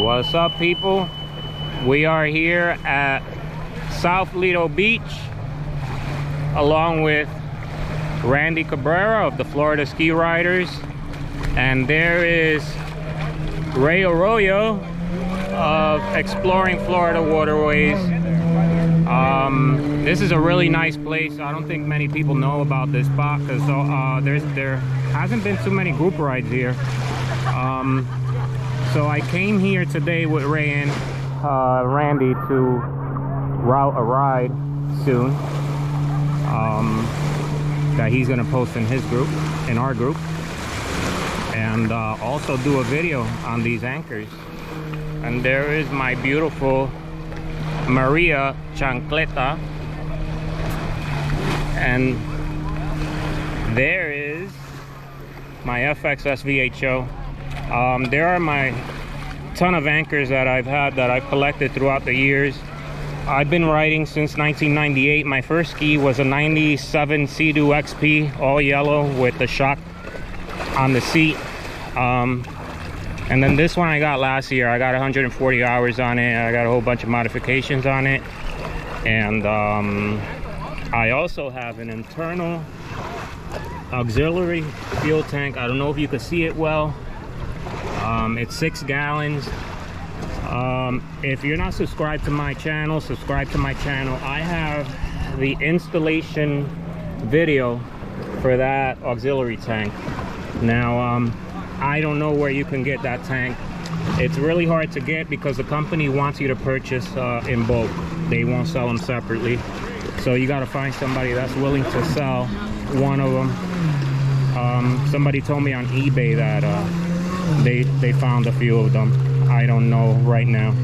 What's up, people? We are here at South Lido Beach along with Randy Cabrera of the Florida Ski Riders, and there is Ray Arroyo of Exploring Florida Waterways. This is a really nice place. I don't think many people know about this spot because there hasn't been too many group rides here. So I came here today with Ray and Randy to route a ride soon that he's gonna post in his group, in our group, and also do a video on these anchors. And there is my beautiful Maria Chancleta, and there is my FX SVHO. There are my ton of anchors that I've had that I've collected throughout the years. I've been riding since 1998. My first ski was a 97 Sea-Doo XP, all yellow with the shock on the seat. And then this one I got last year. I got 140 hours on it. I got a whole bunch of modifications on it. And I also have an internal auxiliary fuel tank. I don't know if you can see it well. It's 6 gallons. If you're not subscribed to my channel, subscribe to my channel. I have the installation video for that auxiliary tank. Now, I don't know where you can get that tank. It's really hard to get because the company wants you to purchase in bulk. They won't sell them separately. So you got to find somebody that's willing to sell one of them. Somebody told me on eBay that they found a few of them. I don't know right now,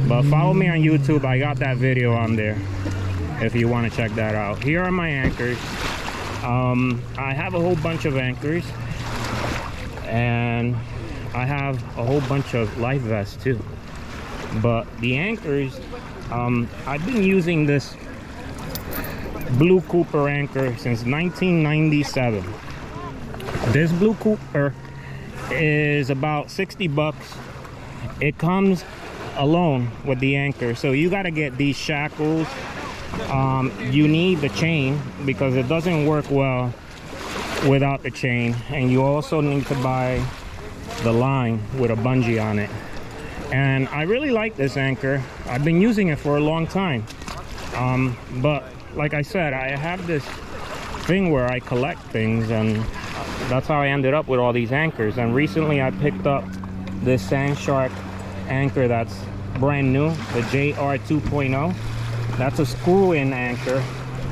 but follow me on YouTube. I got that video on there if you want to check that out. Here are my anchors. I have a whole bunch of anchors, and I have a whole bunch of life vests too. But the anchors, I've been using this Blue Cooper anchor since 1997. This Blue Cooper is about 60 bucks. It comes alone with the anchor, so you got to get these shackles. You need the chain because it doesn't work well without the chain, and you also need to buy the line with a bungee on it. And I really like this anchor. I've been using it for a long time, but like I said, I have this thing where I collect things, and that's how I ended up with all these anchors. And recently I picked up this Sandshark anchor that's brand new, the JR 2.0. That's a screw-in anchor.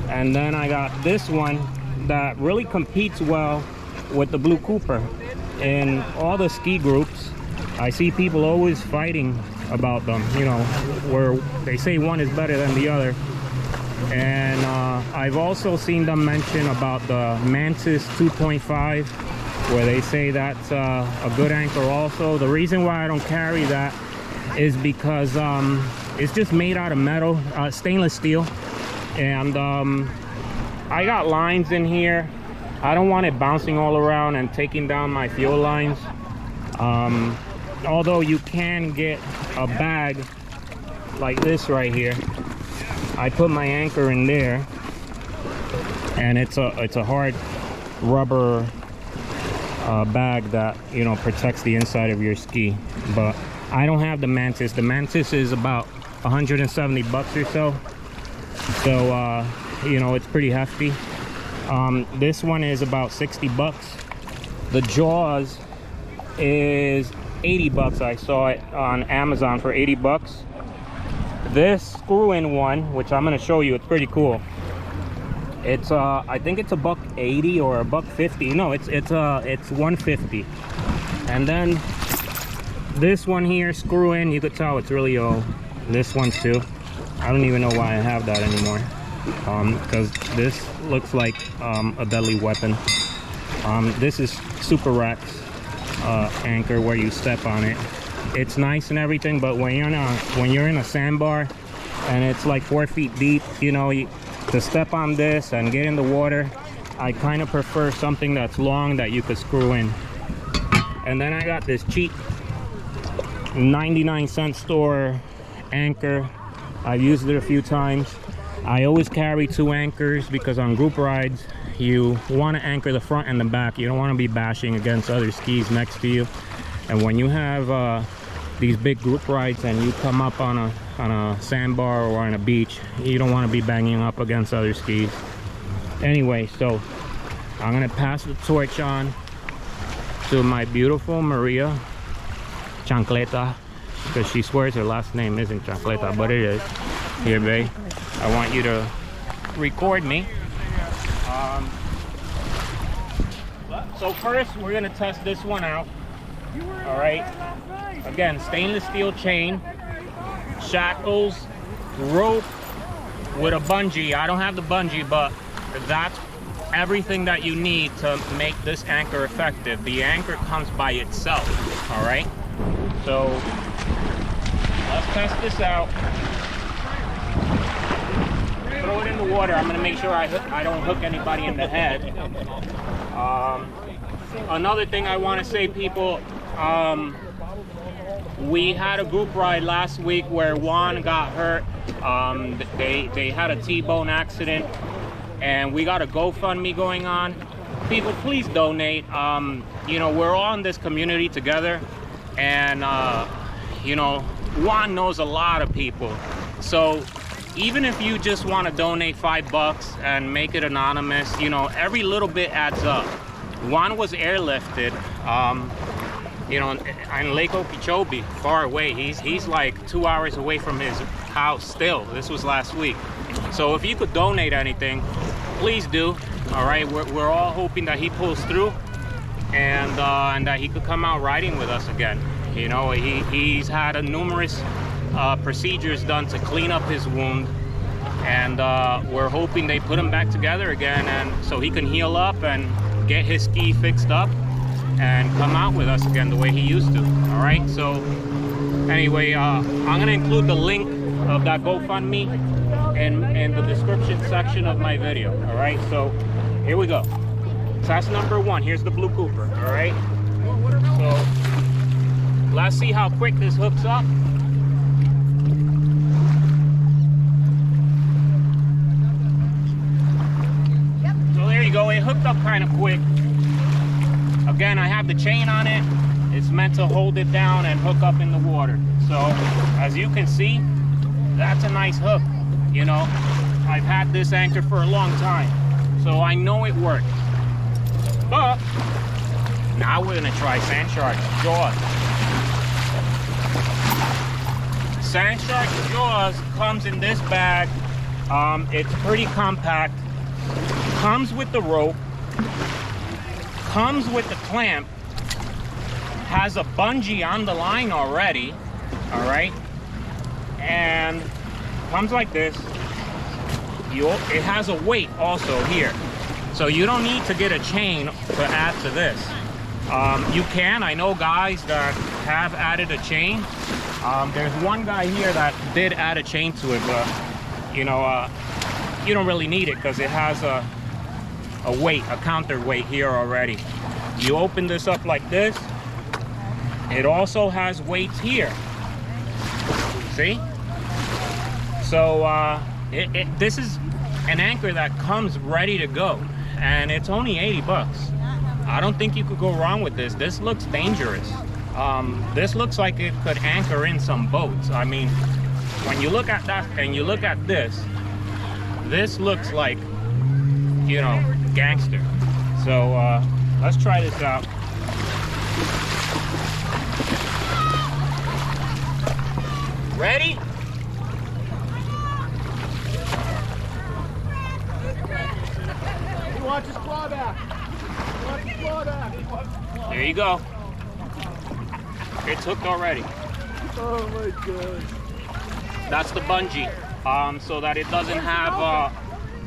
And then I got this one that really competes well with the Blue Cooper. In all the ski groups, I see people always fighting about them, you know, where they say one is better than the other. And I've also seen them mention about the Mantis 2.5, where they say that's a good anchor also. The reason why I don't carry that is because it's just made out of metal, stainless steel. And I got lines in here. I don't want it bouncing all around and taking down my fuel lines. Although you can get a bag like this right here. I put my anchor in there, and it's a hard rubber bag that, you know, protects the inside of your ski. But I don't have the Mantis. The Mantis is about 170 bucks or so. So you know, it's pretty hefty. This one is about 60 bucks. The Jaws is 80 bucks. I saw it on Amazon for 80 bucks. This screw-in one, which I'm going to show you, it's pretty cool. It's I think it's $1.80 or $1.50. No, it's 150. And then this one here, screw-in, you could tell it's really old. This one too. I don't even know why I have that anymore. Because this looks like a deadly weapon. This is Super Rex anchor where you step on it. It's nice and everything, but when you're in a sandbar and it's like 4 feet deep, you know, to step on this and get in the water, I kind of prefer something that's long that you could screw in. And then I got this cheap 99-cent store anchor. I've used it a few times. I always carry 2 anchors because on group rides you want to anchor the front and the back. You don't want to be bashing against other skis next to you. And when you have these big group rides and you come up on a sandbar or on a beach, you don't want to be banging up against other skis. Anyway, so I'm gonna pass the torch on to my beautiful Maria Chancleta, because she swears her last name isn't Chancleta, but it is. Here, babe, I want you to record me. So first we're gonna test this one out. All right, again, stainless steel chain, shackles, rope with a bungee. I don't have the bungee, but that's everything that you need to make this anchor effective. The anchor comes by itself. All right, so let's test this out. Throw it in the water. I'm gonna make sure I don't hook anybody in the head. Another thing I want to say, people, we had a group ride last week where Juan got hurt. They had a T-bone accident, and we got a GoFundMe going on. People, please donate. You know, we're all in this community together, and you know, Juan knows a lot of people. So even if you just want to donate $5 and make it anonymous, you know, every little bit adds up. Juan was airlifted, you know, in Lake Okeechobee, far away. He's like 2 hours away from his house still. This was last week. So if you could donate anything, please do. All right, we're all hoping that he pulls through, and that he could come out riding with us again. You know, he's had numerous procedures done to clean up his wound, and we're hoping they put him back together again, and so he can heal up and get his ski fixed up and come out with us again the way he used to. All right, so anyway, I'm gonna include the link of that GoFundMe in the description section of my video. All right, so here we go. Test number 1. Here's the Blue Cooper. All right, so let's see how quick this hooks up. So there you go, it hooked up kind of quick. Again, I have the chain on it. It's meant to hold it down and hook up in the water. So as you can see, that's a nice hook. You know, I've had this anchor for a long time, so I know it works. But now we're gonna try sandshark jaws. Sandshark jaws comes in this bag. It's pretty compact. Comes with the rope. Comes with the clamp. Has a bungee on the line already. All right, and comes like this. It has a weight also here, so you don't need to get a chain to add to this. You can. I know guys that have added a chain. There's one guy here that did add a chain to it, but you know, you don't really need it because it has a weight, a counterweight here already. You open this up like this. It also has weights here. See? So this is an anchor that comes ready to go, and it's only 80 bucks. I don't think you could go wrong with this. This looks dangerous. This looks like it could anchor in some boats. I mean, when you look at that and you look at this looks like, you know, gangster. So let's try this out. Ready? Watch his claw back. Watch his claw back. There you go. It's hooked already. Oh my god. That's the bungee, so that it doesn't have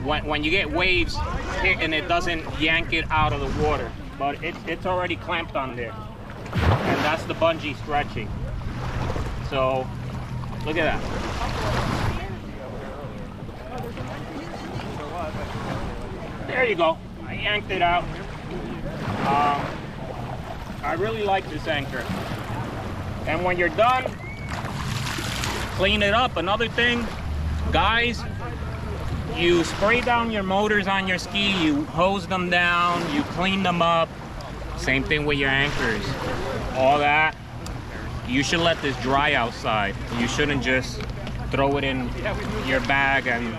when you get waves hitting, it doesn't yank it out of the water. But it's already clamped on there, and that's the bungee stretching. So look at that. There you go. I yanked it out. I really like this anchor. And when you're done, clean it up. Another thing, guys, you spray down your motors on your ski, you hose them down, you clean them up. Same thing with your anchors. All that, you should let this dry outside. You shouldn't just throw it in your bag and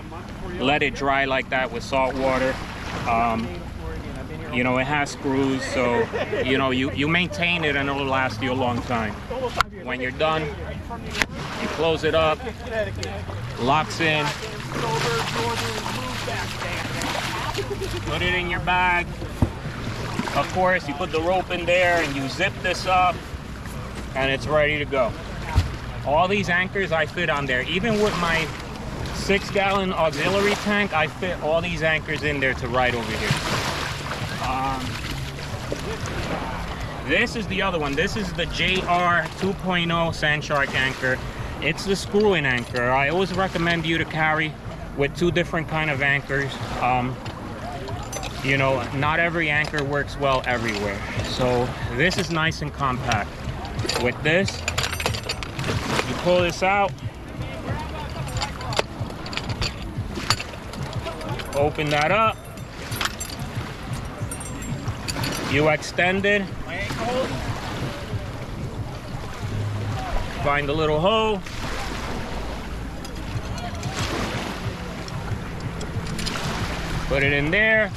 let it dry like that with salt water. You know, it has screws, so you know, you maintain it and it'll last you a long time. When you're done, you close it up, locks in, put it in your bag. Of course, you put the rope in there and you zip this up and it's ready to go. All these anchors I fit on there. Even with my 6-gallon auxiliary tank, I fit all these anchors in there to ride over here. This is the other one. This is the JR 2.0 Sandshark anchor. It's the screw-in anchor. I always recommend you to carry with 2 different kind of anchors. You know, not every anchor works well everywhere. So this is nice and compact. With this, you pull this out, open that up, you extend it, find a little hole, put it in there,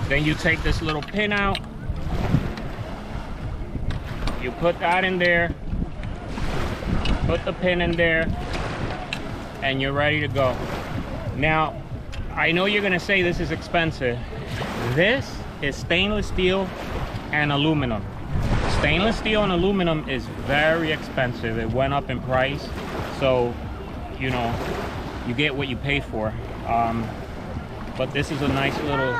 then you take this little pin out, you put that in there, put the pin in there, and you're ready to go. Now, I know you're gonna say this is expensive. This is stainless steel and aluminum. Stainless steel and aluminum is very expensive. It went up in price, so you know, you get what you pay for. But this is a nice little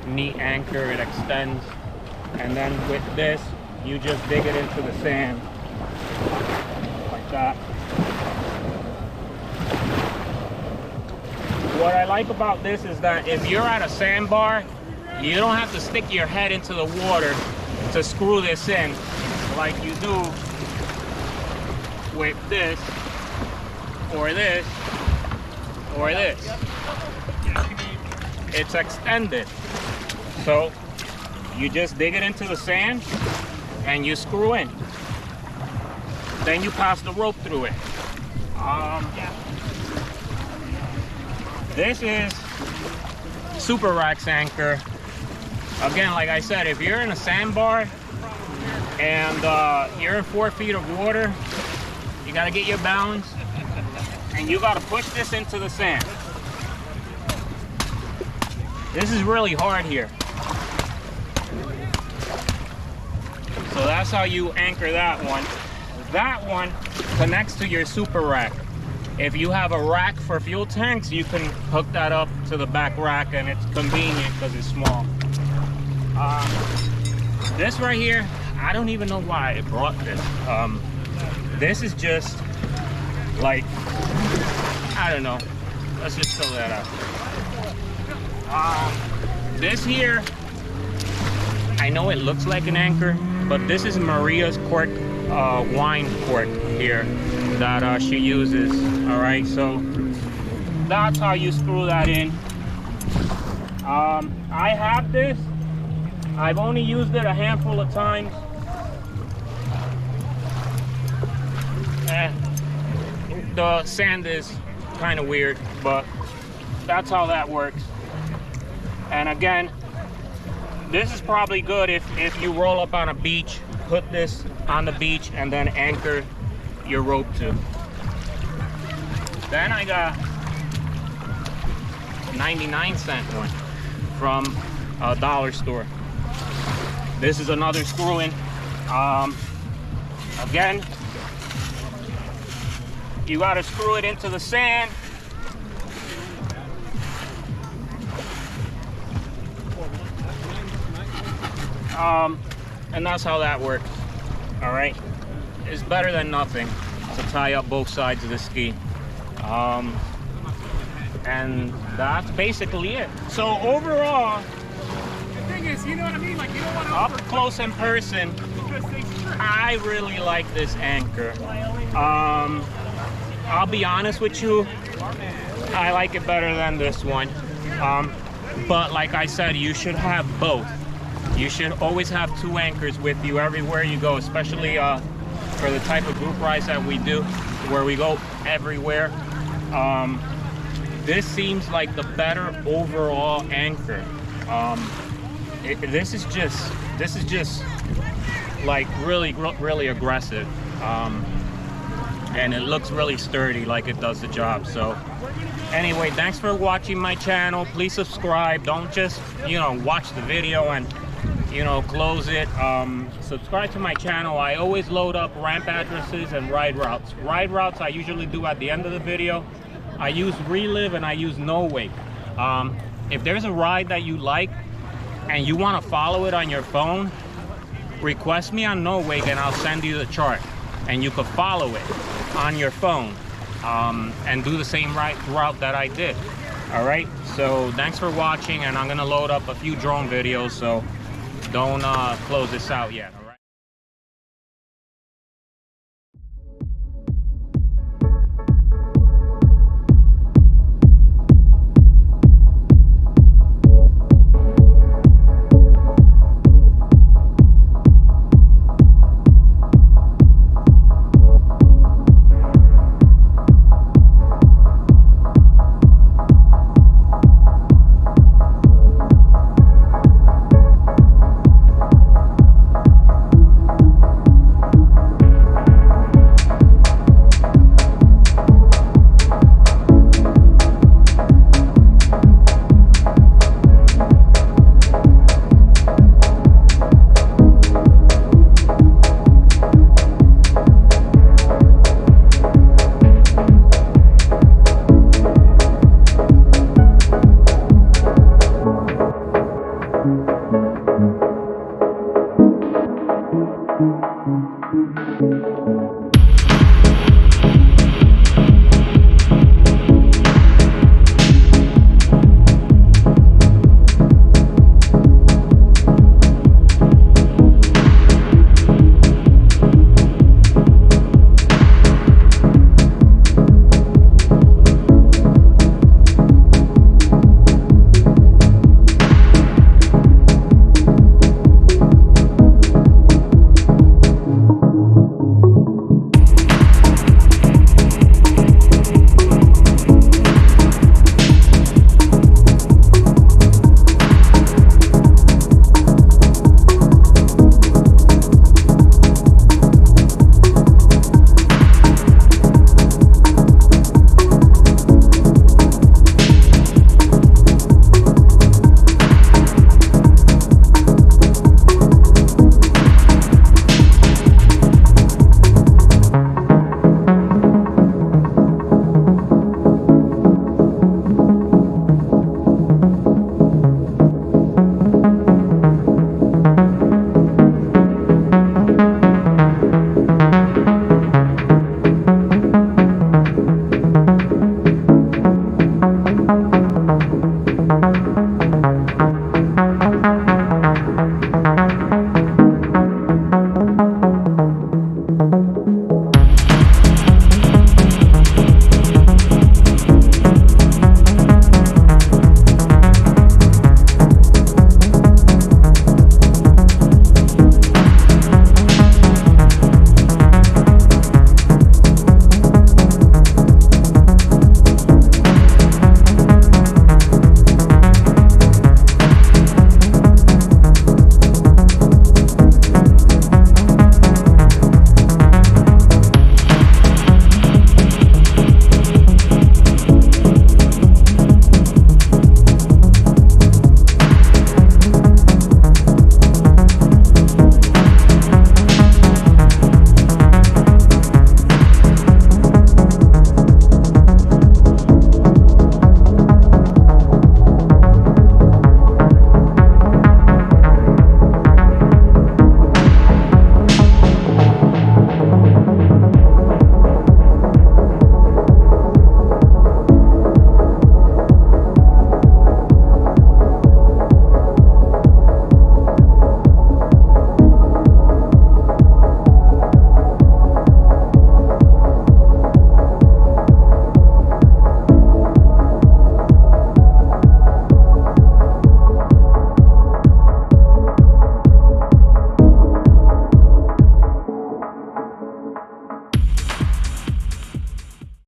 neat anchor. It extends, and then with this, you just dig it into the sand like that. What I like about this is that if you're at a sandbar, you don't have to stick your head into the water to screw this in like you do with this or this or this. It's extended, so you just dig it into the sand and you screw in. Then you pass the rope through it. This is Super Rack's anchor. Again, like I said, if you're in a sandbar and you're in 4 feet of water, you gotta get your balance and you gotta push this into the sand. This is really hard here. So that's how you anchor that one. That one connects to your Super Rack. If you have a rack for fuel tanks, you can hook that up to the back rack and it's convenient because it's small. This right here, I don't even know why I brought this. This is just like, I don't know. Let's just throw that out. This here, I know it looks like an anchor, but this is Maria's cork, wine cork here that she uses. All right, so that's how you screw that in. I have this. I've only used it a handful of times. The sand is kind of weird, but that's how that works. And again, this is probably good if you roll up on a beach, put this on the beach and then anchor your rope to. Then I got a 99-cent one from a dollar store. This is another screw-in. Again, you gotta screw it into the sand. And that's how that works. All right, it's better than nothing to tie up both sides of the ski. And that's basically it. So overall, The thing is, you know what I mean? Like, you don't want to up close in person, because they I really like this anchor. I'll be honest with you, I like it better than this one. But like I said, you should have both. You should always have 2 anchors with you everywhere you go, especially for the type of group rides that we do, where we go everywhere. This seems like the better overall anchor. This is just like really aggressive, and it looks really sturdy, like it does the job. So anyway, thanks for watching my channel. Please subscribe. Don't just, you know, watch the video and, you know, close it. Subscribe to my channel. I always load up ramp addresses and ride routes. Ride routes I usually do at the end of the video. I use Relive and I use No Wake. If there's a ride that you like and you want to follow it on your phone, request me on No Wake and I'll send you the chart, and you could follow it on your phone and do the same route that I did. All right, so thanks for watching, and I'm gonna load up a few drone videos, so don't close this out yet.